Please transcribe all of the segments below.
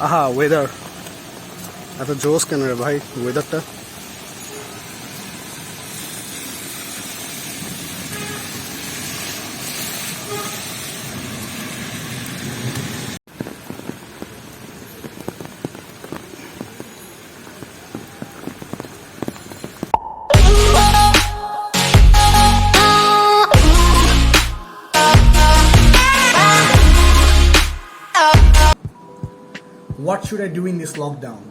আহা ওয়েদার এত জোস কেন রে ভাই ওয়েদারটা। What should I do in this lockdown?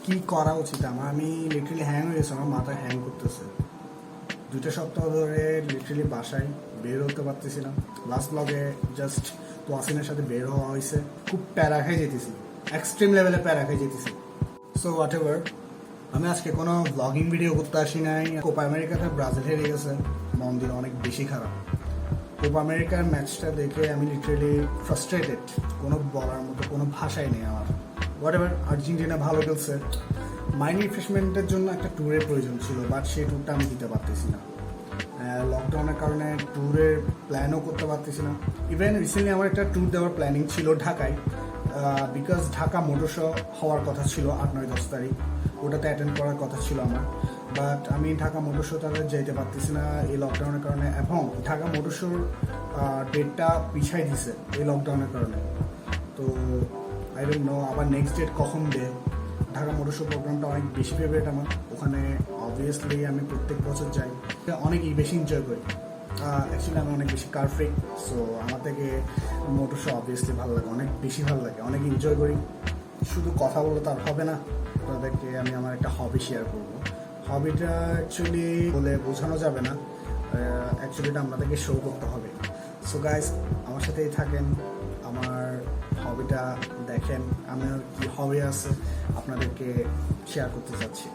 কি করা উচিত আমার? আমি লিটারালি হ্যাং হয়ে গেছে, আমার মাথা হ্যাং করতেছে। 2 সপ্তাহ ধরে লিটারালি বাসায় বের হতে পারতেছি না। লাস্ট ব্লগে জাস্ট তোয়াসিনের সাথে বের হওয়া হয়েছে, খুব প্যারা খেয়ে যেতেছি, এক্সট্রিম লেভেলে প্যারা খেয়ে যেতেছি। সো হোয়াট এভার, আমি আজকে কোনো ব্লগিং ভিডিও করতে আসি নাই। কোপা আমেরিকাতে ব্রাজিল হেরে গেছে, মন্দির অনেক বেশি খারাপ। কোপা আমেরিকার ম্যাচটা দেখে আমি লিটারেলি ফ্রাস্ট্রেটেড, কোনো বলার মতো কোনো ভাষাই নেই আমার। হোয়াট এভার, আর্জেন্টিনা ভালো খেলছে। মাইন্ড রিফ্রেশমেন্টের জন্য একটা ট্যুরের প্রয়োজন ছিল, বাট সেই ট্যুরটা আমি দিতে পারতেছি না। লকডাউনের কারণে ট্যুরের প্ল্যানও করতে পারতেছি না। ইভেন রিসেন্টলি আমার একটা ট্যুর দেওয়ার প্ল্যানিং ছিল ঢাকায়, বিকজ ঢাকা মোটো শো হওয়ার কথা ছিল 8, 9, 10 তারিখ, ওটাতে অ্যাটেন্ড করার কথা ছিল আমার। বাট আমি ঢাকা মোটর শো তাদের যাইতে পারতেছি না এই লকডাউনের কারণে, এবং ঢাকা মোটর শোর ডেটটা পিছাই দিছে এই লকডাউনের কারণে। তো আই ডোন্ট নো আবার নেক্সট ডেট কখন দেয়। ঢাকা মোটর শো প্রোগ্রামটা অনেক বেশি ফেভারিট আমার, ওখানে অবভিয়াসলি আমি প্রত্যেক বছর যাই, অনেকই বেশি এনজয় করি। অ্যাকচুয়ালি আমি অনেক বেশি কার ফ্রিক, সো আমার থেকে মোটর শো অবভিয়াসলি ভালো লাগে, অনেক বেশি ভালো লাগে, অনেক এনজয় করি। শুধু কথা বলে তার হবে না, তাদেরকে আমি আমার একটা হবি শেয়ার করবো। হবিটা অ্যাকচুয়ালি বলে বোঝানো যাবে না, অ্যাকচুয়ালি এটা আপনাদেরকে শো করতে হবে। সো গাইস, আমার সাথেই থাকেন, আমার হবিটা দেখেন, আমার কি হবি আছে আপনাদেরকে শেয়ার করতে চাচ্ছি।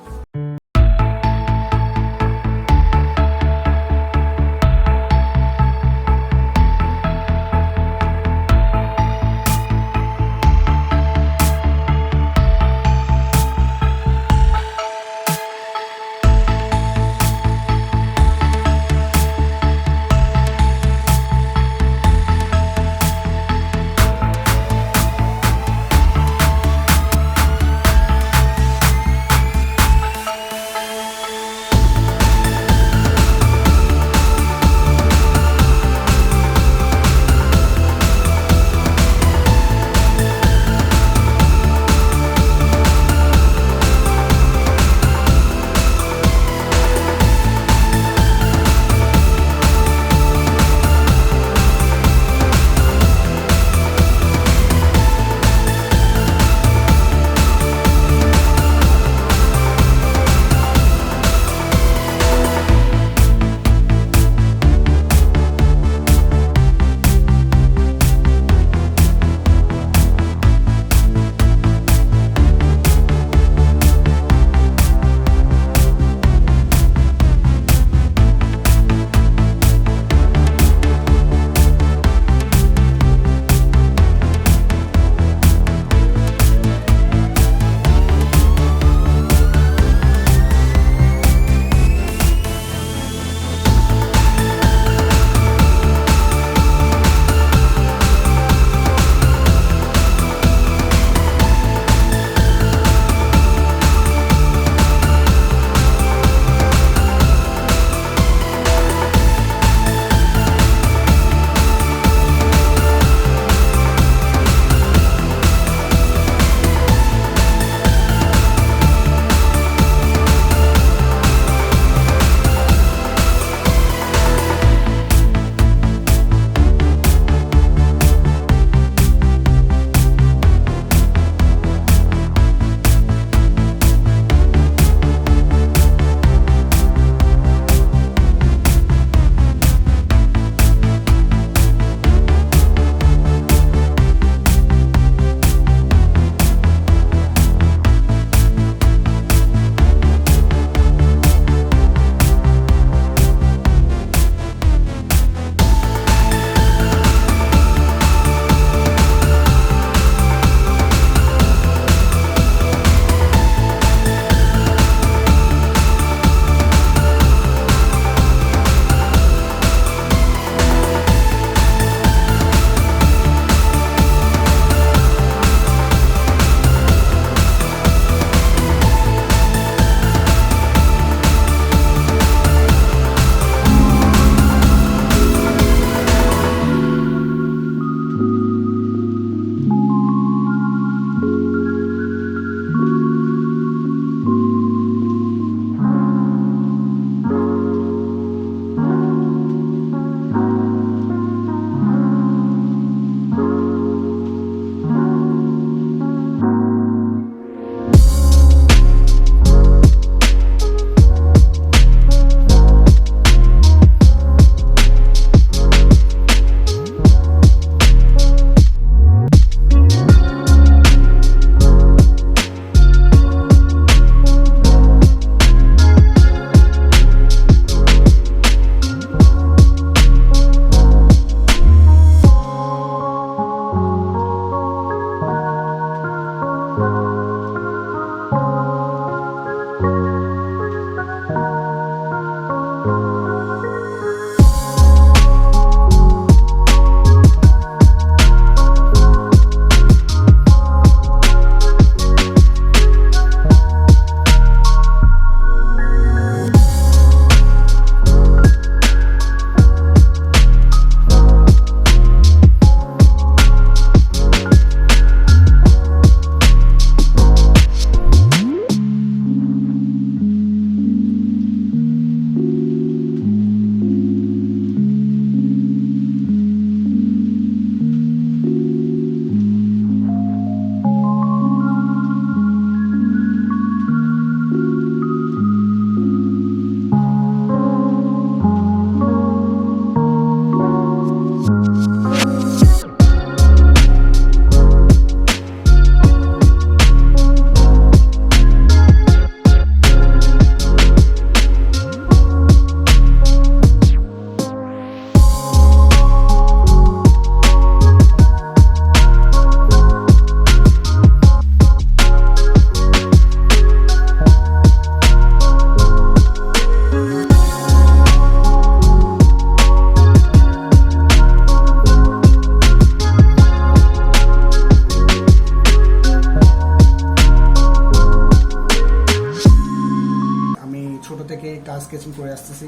থেকে কার স্কেচিং করে আসতেছি।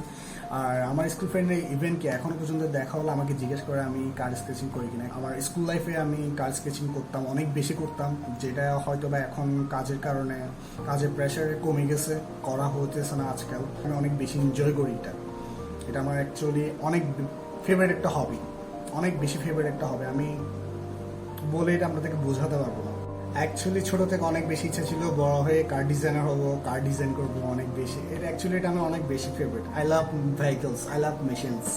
আর আমার স্কুল ফ্রেন্ডের ইভেন্ট কি এখনো পর্যন্ত দেখা হলে আমাকে জিজ্ঞেস করে আমি কার স্কেচিং করি কিনা। আমার স্কুল লাইফে আমি কার স্কেচিং করতাম, অনেক বেশি করতাম, যেটা হয়তো বা এখন কাজের কারণে কাজের প্রেশারে কমে গেছে, করা হতেছে না আজকাল। আমি অনেক বেশি এনজয় করি এটা আমার অ্যাকচুয়ালি অনেক ফেভারিট একটা হবি, অনেক বেশি ফেভারিট একটা হবি। আমি বলে এটা আপনাদেরকে বোঝাতে পারবো না। অ্যাকচুয়ালি ছোট থেকে অনেক বেশি ইচ্ছা ছিল বড় হয়ে কার ডিজাইনার হবো, কার ডিজাইন করবো অনেক বেশি। এটা আমার অনেক বেশি favourite. I love vehicles, I love machines.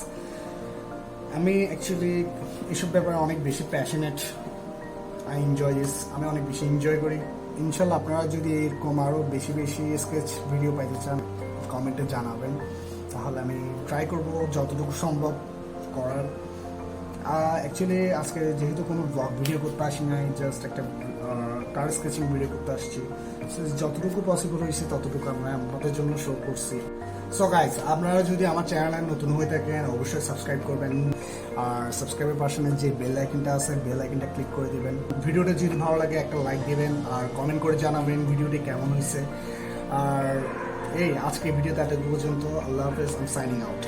আমি অ্যাকচুয়ালি এসব ব্যাপারে অনেক বেশি প্যাশনেট। আই এনজয় দিস, আমি অনেক বেশি এনজয় করি। ইনশাল্লাহ আপনারা যদি এরকম আরও বেশি বেশি স্কেচ ভিডিও পাইতে চান কমেন্টে জানাবেন, তাহলে আমি ট্রাই করব যতটুকু সম্ভব করার। অ্যাকচুয়ালি আজকে যেহেতু কোনো ব্লগ ভিডিও করতে আসি নাই, জাস্ট একটা কার স্কেচিং ভিডিও করতে আসছি, যতটুকু পসিবল হয়েছে ততটুকু আমরা আপনাদের জন্য শো করছি। সো গাইজ, আপনারা যদি আমার চ্যানেলে নতুন হয়ে থাকেন অবশ্যই সাবস্ক্রাইব করবেন, আর সাবস্ক্রাইবের পাশে যে বেল আইকনটা আছে বেল আইকনটা ক্লিক করে দিবেন। ভিডিওটা যদি ভালো লাগে একটা লাইক দিবেন, আর কমেন্ট করে জানাবেন ভিডিওটি কেমন হয়েছে। আর এই আজকে ভিডিওতে এতটুকু পর্যন্ত। আল্লাহ হাফেজ, আই এম সাইনিং আউট।